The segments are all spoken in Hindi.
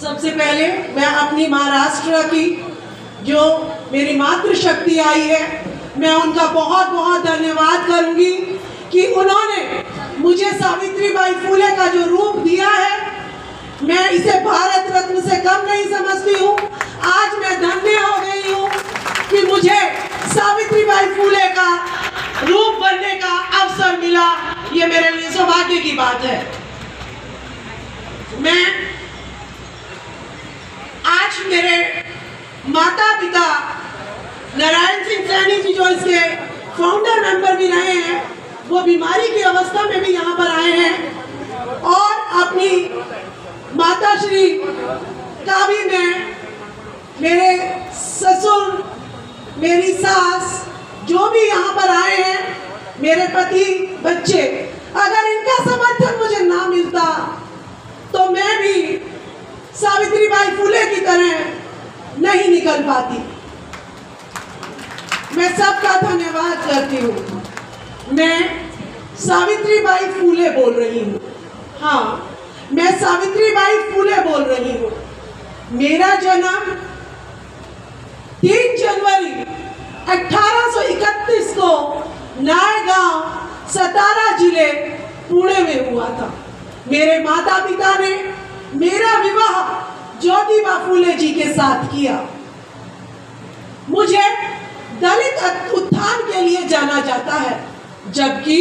सबसे पहले मैं अपनी महाराष्ट्र की जो मेरी मातृशक्ति आई है, मैं उनका बहुत बहुत धन्यवाद करूंगी कि उन्होंने मुझे सावित्रीबाई फुले का जो रूप दिया है, मैं इसे भारत रत्न से कम नहीं समझती हूँ। आज मैं धन्य हो गई हूँ कि मुझे सावित्रीबाई फुले का रूप बनने का अवसर मिला। ये मेरे लिए सौभाग्य की बात है। मैं आज मेरे माता पिता नारायण सिंह सैनी जी, जो इसके फाउंडर मेंबर भी रहे हैं, वो बीमारी की अवस्था में भी यहाँ पर आए हैं, और अपनी माता श्री का भी मैं, मेरे ससुर, मेरी सास, जो भी यहाँ पर आए हैं, मेरे पति, बच्चे, अगर इनका समर्थन मुझे ना मिलता तो मैं भी सावित्रीबाई फुले की तरह नहीं निकल पाती। मैं सबका धन्यवाद करती हूँ। मैं सावित्रीबाई फुले बोल रही हूँ। हाँ, मैं सावित्रीबाई फुले बोल रही हूँ। मेरा जन्म 3 जनवरी 1831 को नायगांव, सतारा जिले, पुणे में हुआ था। मेरे माता पिता ने मेरा विवाह ज्योतिबा फुले जी के साथ किया। मुझे दलित उत्थान के लिए जाना जाता है, जबकि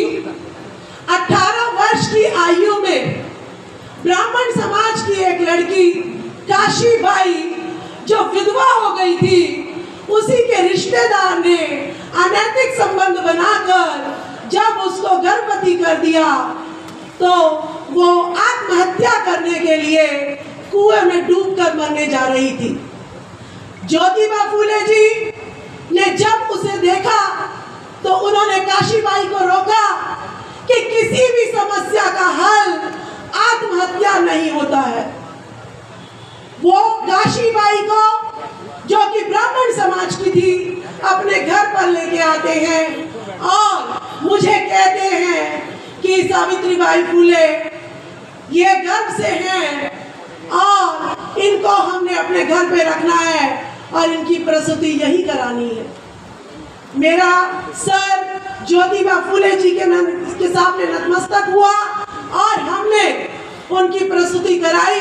18 वर्ष की आयु में ब्राह्मण समाज की एक लड़की काशीबाई, जो विधवा हो गई थी, उसी के रिश्तेदार ने अनैतिक संबंध बनाकर जब उसको गर्भवती कर दिया तो वो आत्महत्या करने के लिए कुएं में डूबकर मरने जा रही थी। ज्योतिबा फुले जी ने जब उसे देखा तो उन्होंने काशीबाई को रोका कि किसी भी समस्या का हल आत्महत्या नहीं होता है। वो काशीबाई को, जो कि ब्राह्मण समाज की थी, अपने घर पर लेके आते हैं और मुझे कहते हैं कि सावित्रीबाई फुले ये गर्भ से हैं और इनको हमने अपने घर पे रखना है और इनकी प्रसूति यही करानी है। मेरा सर ज्योतिबा फुले जी के सामने नतमस्तक हुआ और हमने उनकी प्रसूति कराई,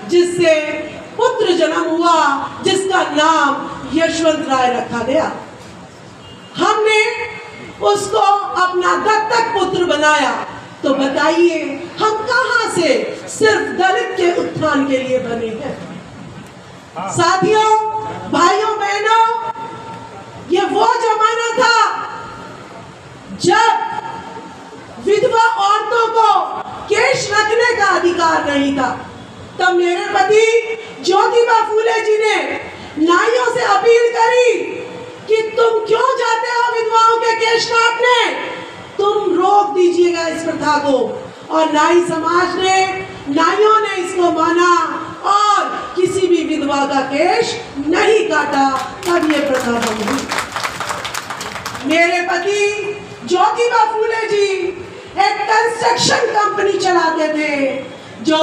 जिससे पुत्र जन्म हुआ, जिसका नाम यशवंत राय रखा गया। हमने उसको अपना दत्तक पुत्र बनाया। तो बताइए, हम कहां से सिर्फ दलित के उत्थान के लिए बने हैं? साथियों, भाइयों बहनों, ये वो जमाना था जब विधवा औरतों को केश रखने का अधिकार नहीं था। तब मेरे पति ज्योतिबा फुले जी ने नाइयों से अपील करी कि तुम क्यों जाते हो विधवाओं के केश काटने, तुम रोक दीजिएगा इस प्रथा को। और नाई समाज ने, नाइयों ने इसको माना और किसी भी विधवा का केश नहीं काटा। तब ये प्रथा बंद हुई। मेरे पति ज्योतिबा फुले जी एक कंस्ट्रक्शन कंपनी चलाते थे जो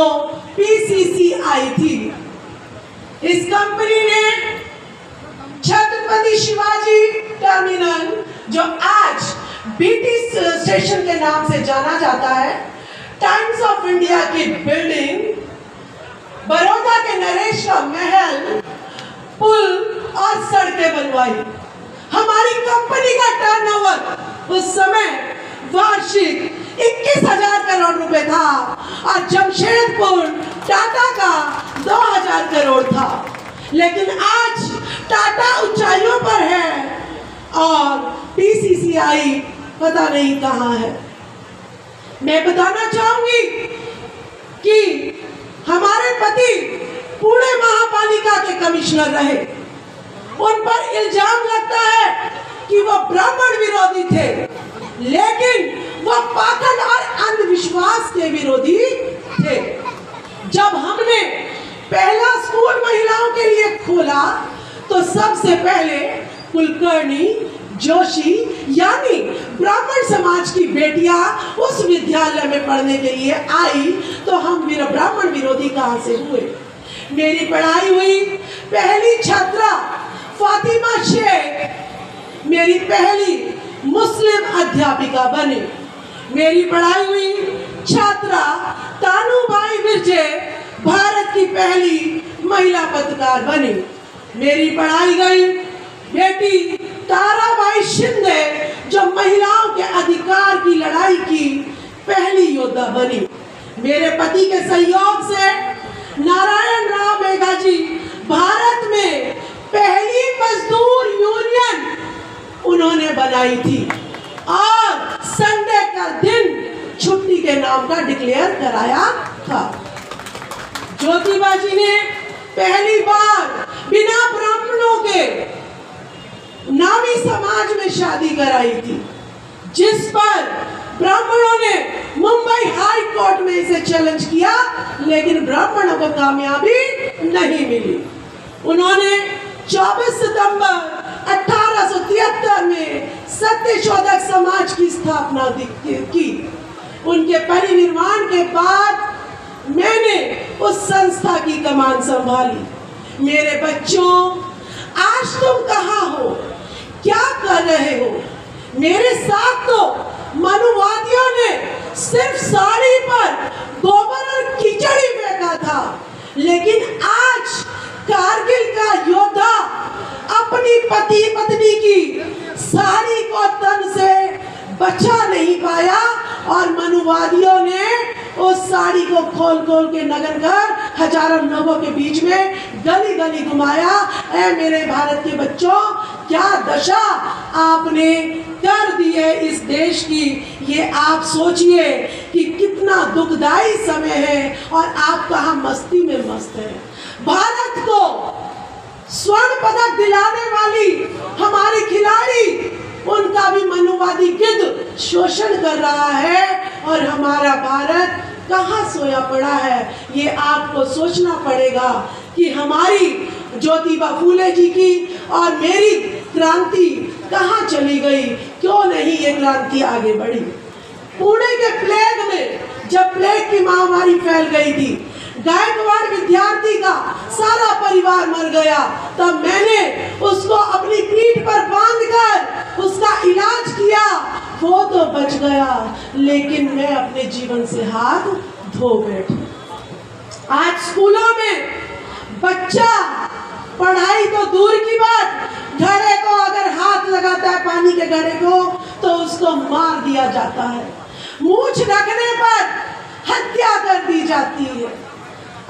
PCCI थी। इस कंपनी ने छत्रपति शिवाजी टर्मिनल, जो आज BT स्टेशन के नाम से जाना जाता है, टाइम्स ऑफ इंडिया की बिल्डिंग, बड़ौदा के नरेश का महल, पुल और सड़कें बनवाई। हमारी कंपनी का टर्नओवर उस समय वार्षिक 21,000 करोड़ रुपए था और जमशेदपुर टाटा का 2,000 करोड़ था। लेकिन आज टाटा ऊंचाइयों पर है और PCCI पता नहीं कहां है। मैं बताना चाहूंगी कि हमारे पति पुणे महापालिका के कमिश्नर रहे। उन पर इल्जाम लगता है कि वो ब्राह्मण विरोधी थे, लेकिन वो पाखंड और अंधविश्वास के विरोधी थे। जब हमने पहला स्कूल महिलाओं के लिए खोला तो सबसे पहले कुलकर्णी जोशी यानी ब्राह्मण समाज की बेटियां उस विद्यालय में पढ़ने के लिए आई, तो हम ब्राह्मण विरोधी कहां से हुए? मेरी पढ़ाई हुई पहली छात्रा फातिमा शेख मेरी पहली मुस्लिम अध्यापिका बनी। मेरी पढ़ाई हुई छात्रा तानूबाई विरजे भारत की पहली महिला पत्रकार बनी। मेरी पढ़ाई गई बेटी ताराबाई शिंदे जो महिलाओं के अधिकार की लड़ाई की पहली योद्धा बनी। मेरे पति के सहयोग से नारायण राव मेघाजी भारत में पहली मजदूर यूनियन उन्होंने बनाई थी और संडे का दिन छुट्टी के नाम का डिक्लेयर कराया था। ज्योतिबा जी ने पहली बार बिना ब्राह्मणों के नामी समाज में शादी कराई थी, जिस पर ब्राह्मणों ने मुंबई हाई कोर्ट में इसे चैलेंज किया, लेकिन ब्राह्मणों को कामयाबी नहीं मिली। उन्होंने 24 सितंबर 1873 में सत्यशोधक समाज की स्थापना की। उनके परिनिर्वाण के बाद मैंने उस संस्था की कमान संभाली। मेरे बच्चों, आज तुम कहाँ हो, क्या कर रहे हो? मेरे साथ तो मनुवादियों ने सिर्फ साड़ी पर गोबर और कीचड़ ही फेंका था, लेकिन आज कारगिल का योद्धा अपनी पति पत्नी की साड़ी को तन से बचा नहीं पाया और मनुवादियों ने उस साड़ी को खोल खोल के नगन कर हजारों लोगों के बीच में गली गली घुमाया। ऐ मेरे भारत के बच्चों, क्या दशा आपने कर दी है इस देश की, ये आप सोचिए कि कितना दुखदाई समय है और आप कहाँ मस्ती में मस्त हैं। भारत को स्वर्ण पदक दिलाने वाली हमारे खिलाड़ी, उनका भी मनुवादी गिद्ध शोषण कर रहा है और हमारा भारत कहाँ सोया पड़ा है। ये आपको सोचना पड़ेगा कि हमारी ज्योतिबा फूले जी की और मेरी क्रांति कहाँ चली गई, क्यों नहीं ये क्रांति आगे बढ़ी। पुणे के प्लेग में जब प्लेग की महामारी फैल गई थी, गायकवाड़ विद्यार्थी का सारा परिवार मर गया, तब मैंने उसको अपनी पीठ पर बांधकर उसका इलाज किया। वो तो बच गया, लेकिन मैं अपने जीवन से हाथ धो बैठी। आज स्कूलों में बच्चा पढ़ाई तो दूर की बात, घड़े को अगर हाथ लगाता है पानी के घड़े को तो उसको मार दिया जाता है। मूंछ रखने पर हत्या कर दी जाती है।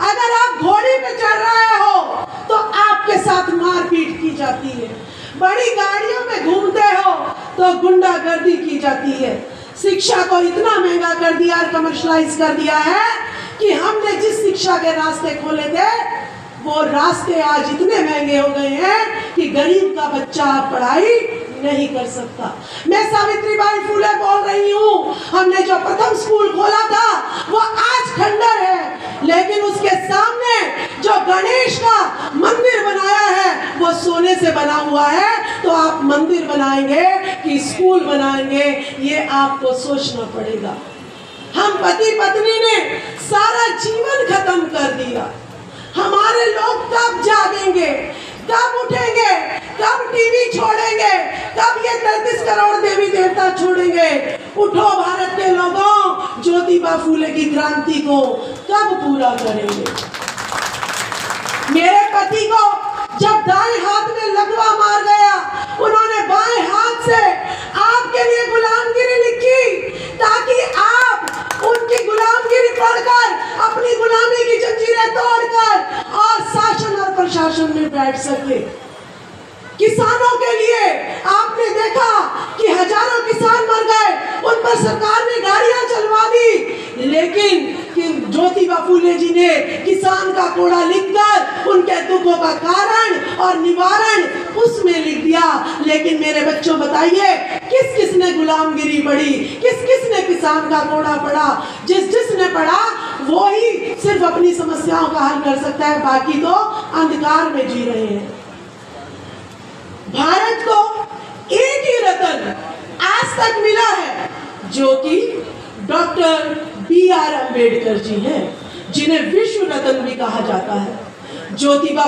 अगर आप घोड़ी पे चढ़ रहे हो तो आपके साथ मारपीट की जाती है। बड़ी गाड़ियों में घूमते हो तो गुंडागर्दी की जाती है। शिक्षा को इतना महंगा कर दिया और कमर्शलाइज कर दिया है कि हमने जिस शिक्षा के रास्ते खोले थे वो रास्ते आज इतने महंगे हो गए हैं कि गरीब का बच्चा पढ़ाई नहीं कर सकता। मैं सावित्रीबाई फूले बोल रही हूँ। हमने जो प्रथम स्कूल खोला था वो आज खंडर है, लेकिन उसके सामने जो गणेश का मंदिर बनाया है वो सोने से बना हुआ है। तो आप मंदिर बनाएंगे कि स्कूल बनाएंगे, ये आपको सोचना पड़ेगा। हम पति पत्नी ने सारा जीवन खत्म कर दिया। हमारे लोग कब जागेंगे, कब उठेंगे, कब टीवी छोड़ेंगे, कब ये 33 करोड़ देवी देवता छोड़ेंगे? उठो भारत के लोगों, ज्योतिबा फूले की क्रांति को कब पूरा करेंगे? मेरे पति को जब दाएं हाथ में लकवा मार गया, उन्होंने बाएं हाथ से आपके लिए गुलामगिरी लिखी ताकि आप उनकी गुलामगिरी पढ़कर अपनी गुलामी की जंजीरें तोड़कर और शासन और प्रशासन में बैठ सके। किसानों के लिए आपने देखा कि हजारों किसान मर गए, उन पर सरकार ने गाड़ियां चलवा दी, लेकिन ज्योतिबा फूले जी ने किसान का कोड़ा लिखकर उनके दुखों का कारण और निवारण उसमें लिख दिया। लेकिन मेरे बच्चों बताइए, किस किस ने गुलामगिरी पढ़ी, किस किस ने किसान का कोड़ा पढ़ा? जिसने पढ़ा वो ही सिर्फ अपनी समस्याओं का हल कर सकता है, बाकी तो अंधकार में जी रहे हैं। भारत को एक ही रत्न आज तक मिला है, जो कि डॉक्टर B.R. अम्बेडकर जी हैं, जिन्हें विश्व रत्न भी कहा जाता है। ज्योतिबा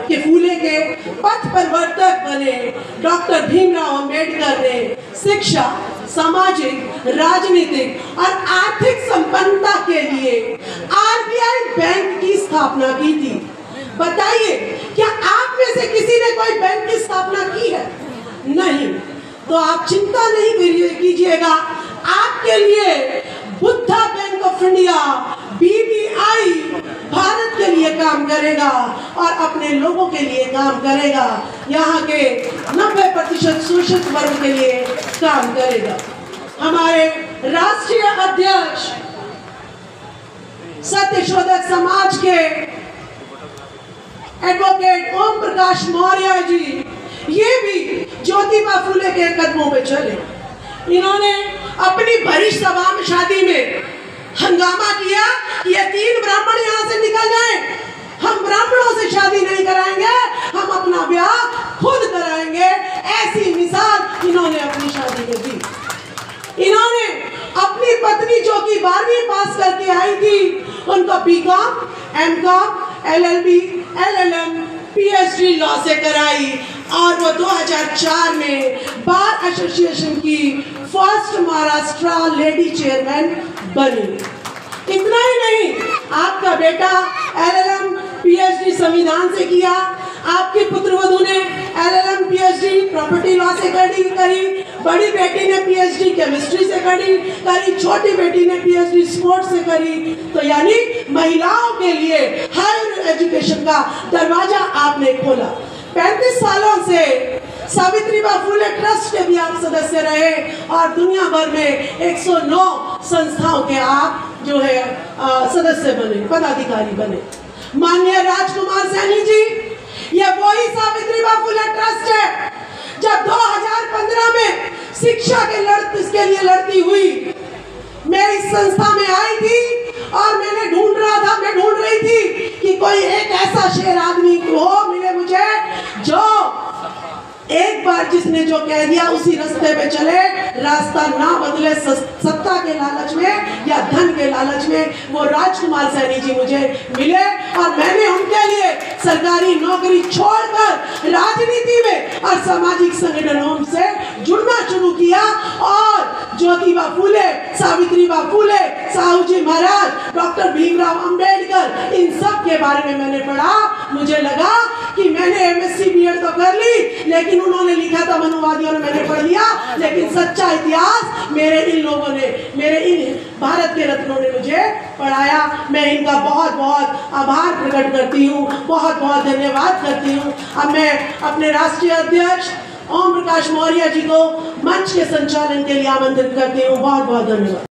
के फूले के पथ परिवर्तक बने डॉक्टर भीमराव अंबेडकर ने शिक्षा, सामाजिक, राजनीतिक और आर्थिक संपन्नता के लिए आरबीआई बैंक की स्थापना की थी। बताइए, क्या आप में से किसी ने कोई बैंक की स्थापना की है? नहीं। तो आप चिंता नहीं कीजिएगा, आपके लिए Buddha bank of India BBI Bharat के लिए काम करेगा और अपने लोगों के लिए काम करेगा, यहाँ के 90% शोषित वर्ग के लिए काम करेगा। हमारे राष्ट्रीय अध्यक्ष सत्यशोधक समाज के एडवोकेट ओम प्रकाश मौर्य जी, ये भी ज्योतिबा फूले के कदमों पे चले। इन्होंने अपनी भरी सभा में शादी में हंगामा किया कि ये 3 ब्राह्मण यहाँ से निकल जाएं, हम ब्राह्मणों से शादी नहीं कराएंगे, हम अपना ब्याह खुद कराएंगे। ऐसी मिसाल इन्होंने अपनी शादी में दी। इन्होंने अपनी पत्नी जो कि 12वीं पास करके आई थी, उनको BCom, MCom, LLB, LLM, PhD law से कराई और वो 2004 में बार एसोसिएशन की फर्स्ट महाराष्ट्र लेडी चेयरमैन बनी। इतना ही नहीं, आपका बेटा LLM PhD संविधान से किया, आपकी पुत्रवधू ने LLM PhD प्रॉपर्टी लॉ से करी, बड़ी बेटी ने PhD केमिस्ट्री से करी, छोटी बेटी ने PhD स्पोर्ट्स से करी। तो यानी महिलाओं के लिए हायर एजुकेशन का दरवाजा आपने खोला। 35 सालों से सावित्रीबाई फूले ट्रस्ट के भी आप सदस्य रहे और दुनिया भर में 109 संस्थाओं के आप जो है सदस्य बने, पदाधिकारी बने। माननीय राजकुमार सैनी जी, ये वही सावित्रीबाई फूले ट्रस्ट है जब 2015 में शिक्षा के लिए लड़ती हुई मैं इस संस्था में आई थी और मैं ढूंढ रही थी कि कोई एक ऐसा शेर आदमी हो मिले मुझे जो एक बार जिसने जो कह दिया उसी रास्ते पे चले, रास्ता ना बदले सत्ता के लालच में या धन के लालच में। वो राजकुमार सैनी जी मुझे मिले और मैंने उनके लिए सरकारी नौकरी छोड़कर राजनीति में और सामाजिक संगठनों से जुड़ना शुरू किया और ज्योतिबा फूले, सावित्रीबाई फूले, साहू जी महाराज, डॉक्टर भीमराव अंबेडकर, इन सब के बारे में मैंने पढ़ा। मुझे लगा कि मैंने MSc B.Ed तो कर ली, लेकिन उन्होंने लिखा था मनुवादियों ने, मैंने पढ़ लिया, लेकिन सच्चा इतिहास मेरे इन लोगों ने, मेरे इन भारत के रत्नों ने मुझे पढ़ाया। मैं इनका बहुत बहुत आभार प्रकट करती हूँ, बहुत बहुत धन्यवाद करती हूँ। अब मैं अपने राष्ट्रीय अध्यक्ष ओम प्रकाश मौर्य जी को मंच के संचालन के लिए आमंत्रित करती हूँ। बहुत बहुत धन्यवाद।